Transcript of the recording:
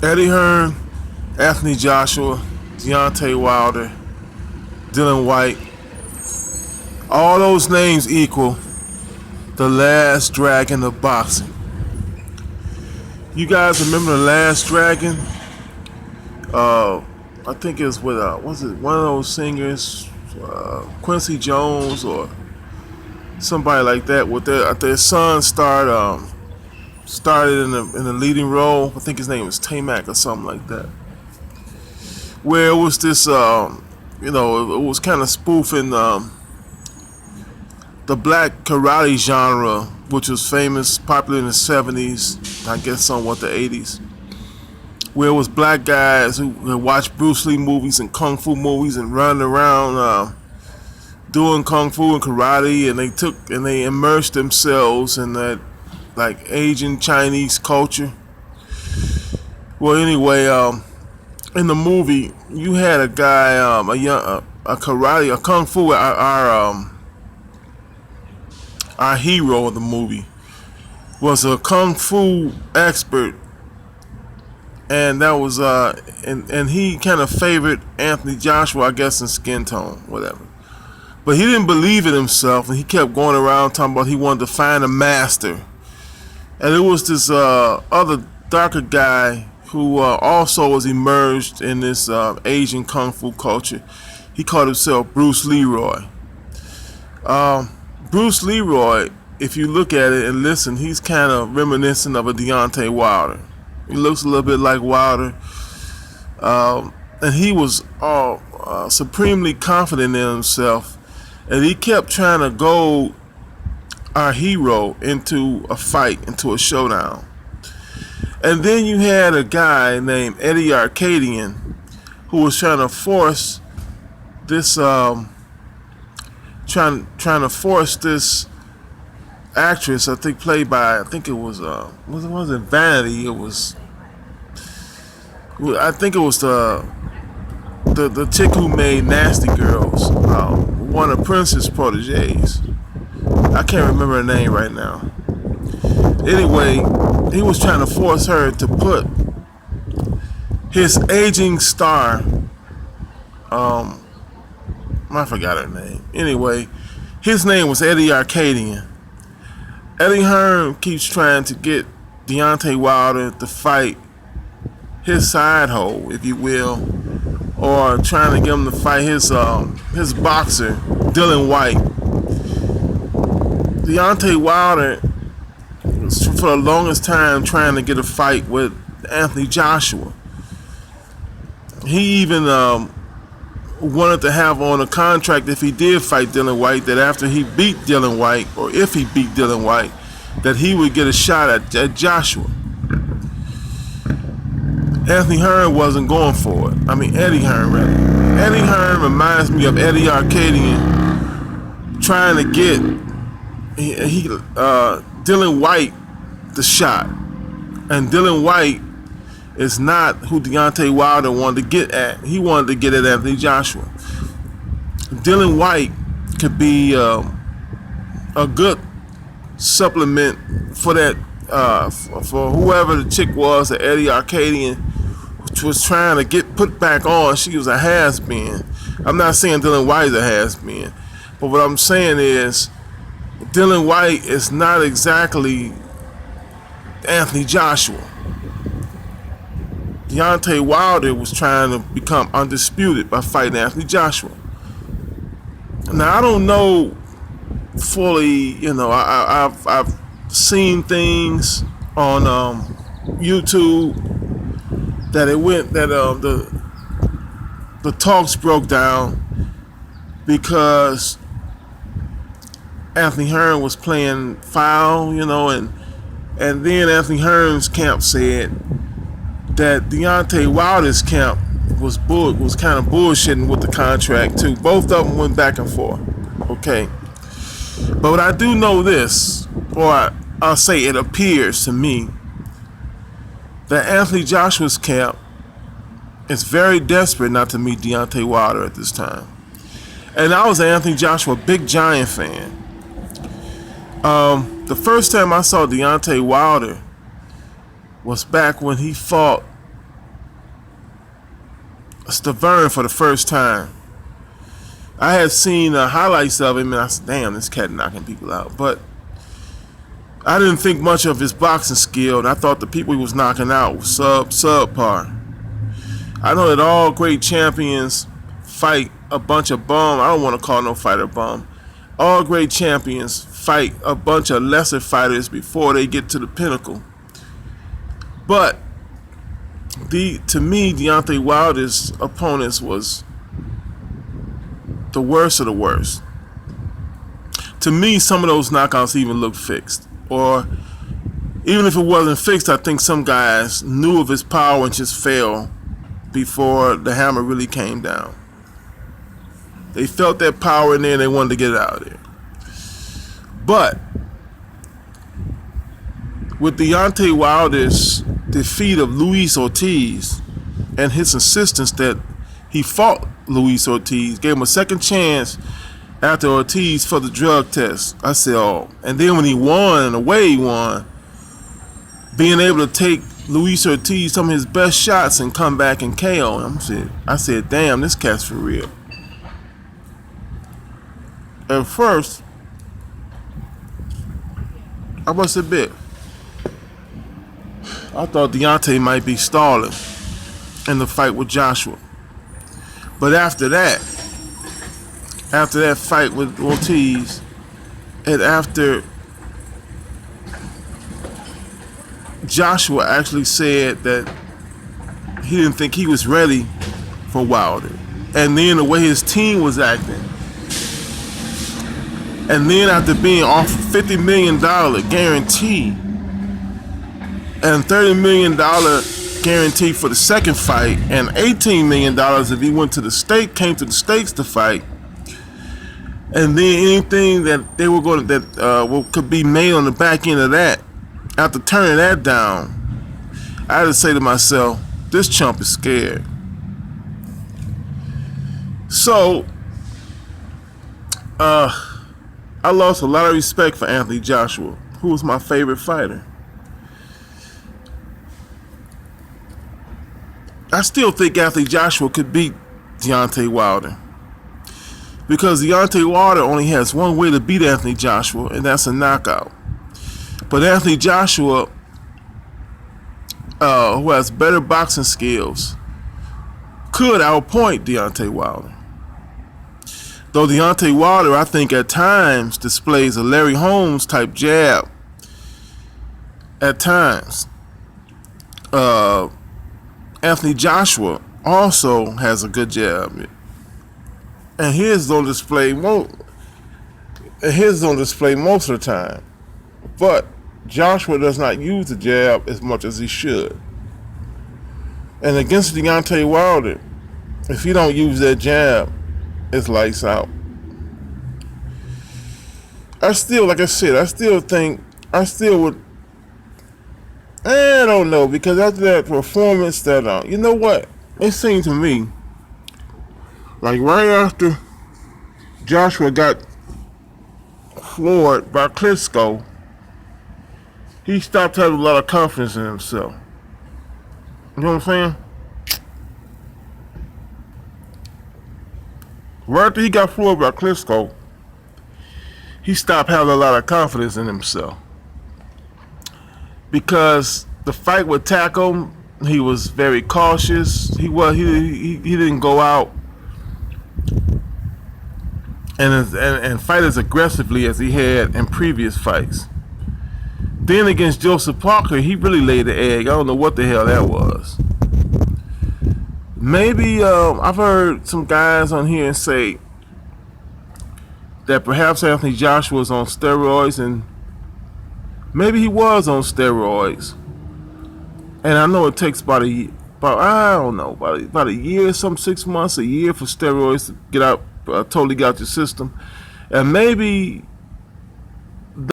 Eddie Hearn, Anthony Joshua, Deontay Wilder, Dillian Whyte, all those names equal the last dragon of boxing. You guys remember the last dragon? I think it was with was it one of those singers, Quincy Jones or somebody like that. With their son started in the leading role. I think his name was Tamac or something like that. Where it was this, it was kind of spoofing the black karate genre, which was famous, popular in the 70s, I guess somewhat the 80s, where it was black guys who watched Bruce Lee movies and kung fu movies and running around doing kung fu and karate, and they immersed themselves in that like Asian Chinese culture. Well, anyway, in the movie, you had a guy, a kung fu, our hero of the movie was a kung fu expert, and that was and he kind of favored Anthony Joshua, I guess, in skin tone, whatever. But he didn't believe in himself, and he kept going around talking about he wanted to find a master. And it was this other darker guy who also was immersed in this Asian kung fu culture. He called himself Bruce Leroy. Bruce Leroy, if you look at it and listen, he's kind of reminiscent of a Deontay Wilder. He looks a little bit like Wilder. And he was supremely confident in himself. And he kept trying to goad our hero into a fight, into a showdown. And then you had a guy named Eddie Arcadian who was trying to force this trying to force this actress, I think played by, I think it was wasn't Vanity, I think it was the chick who made Nasty Girls, one of Prince's proteges. I can't remember her name right now. Anyway, he was trying to force her to put his aging star, I forgot her name. Anyway, his name was Eddie Arcadian. Eddie Hearn keeps trying to get Deontay Wilder to fight his side hoe, if you will, or trying to get him to fight his boxer, Dillian Whyte. Deontay Wilder was for the longest time trying to get a fight with Anthony Joshua. He even wanted to have on a contract, if he did fight Dillian Whyte, that after he beat Dillian Whyte, or if he beat Dillian Whyte, that he would get a shot at Joshua. Anthony Hearn wasn't going for it. I mean, Eddie Hearn, rather. Eddie Hearn reminds me of Eddie Arcadian trying to get Dillian Whyte the shot. And Dillian Whyte is not who Deontay Wilder wanted to get at. He wanted to get at Anthony Joshua. Dillian Whyte could be a good supplement for that, for whoever the chick was that Eddie Arcadian was trying to get put back on. She was a has-been. I'm not saying Dillian Whyte is a has-been, but what I'm saying is Dillian Whyte is not exactly Anthony Joshua. Deontay Wilder was trying to become undisputed by fighting Anthony Joshua. Now, I don't know fully, I've seen things on YouTube that the talks broke down because Anthony Hearn was playing foul, and then Anthony Hearn's camp said that Deontay Wilder's camp was kind of bullshitting with the contract too. Both of them went back and forth. Okay, but I do know this, or I'll say it appears to me, that Anthony Joshua's camp is very desperate not to meet Deontay Wilder at this time. And I was an Anthony Joshua big giant fan. The first time I saw Deontay Wilder was back when he fought Stavern for the first time. I had seen highlights of him, and I said, "Damn, this cat knocking people out." But I didn't think much of his boxing skill, and I thought the people he was knocking out was subpar. I know that all great champions fight a bunch of bum. I don't want to call no fighter bum. All great champions fight a bunch of lesser fighters before they get to the pinnacle. But to me, Deontay Wilder's opponents was the worst of the worst. To me, some of those knockouts even looked fixed. Or even if it wasn't fixed, I think some guys knew of his power and just fell before the hammer really came down. They felt that power in there and they wanted to get it out of there. But with Deontay Wilder's defeat of Luis Ortiz and his insistence that he fought Luis Ortiz, gave him a second chance after Ortiz for the drug test. I said, oh. And then when he won, and the way he won, being able to take Luis Ortiz some of his best shots and come back and KO him, I said, damn, this cat's for real. At first, I must admit, I thought Deontay might be stalling in the fight with Joshua. But after that fight with Ortiz, and after Joshua actually said that he didn't think he was ready for Wilder, and then the way his team was acting, and then after being offered $50 million guarantee and $30 million guarantee for the second fight, and $18 million if he came to the States to fight, and then anything that they were going to could be made on the back end of that, after turning that down, I had to say to myself, this chump is scared. So I lost a lot of respect for Anthony Joshua, who was my favorite fighter. I still think Anthony Joshua could beat Deontay Wilder, because Deontay Wilder only has one way to beat Anthony Joshua, and that's a knockout. But Anthony Joshua, who has better boxing skills, could outpoint Deontay Wilder. Though Deontay Wilder, I think at times displays a Larry Holmes type jab. At times. Anthony Joshua also has a good jab. And his don't display most of the time. But Joshua does not use the jab as much as he should. And against Deontay Wilder, if he don't use that jab, it's lights out. I still would, I don't know, because after that performance you know what? It seemed to me like right after Joshua got floored by Klitschko, he stopped having a lot of confidence in himself. You know what I'm saying? Right after he got floored by Klitschko, he stopped having a lot of confidence in himself. Because the fight with Taco, he was very cautious. He didn't go out and fight as aggressively as he had in previous fights. Then against Joseph Parker, he really laid the egg. I don't know what the hell that was. Maybe I've heard some guys on here say that perhaps Anthony Joshua was on steroids, and maybe he was on steroids. And I know it takes about a year, about a year, 6 months, a year for steroids to get out, totally get out your system. And maybe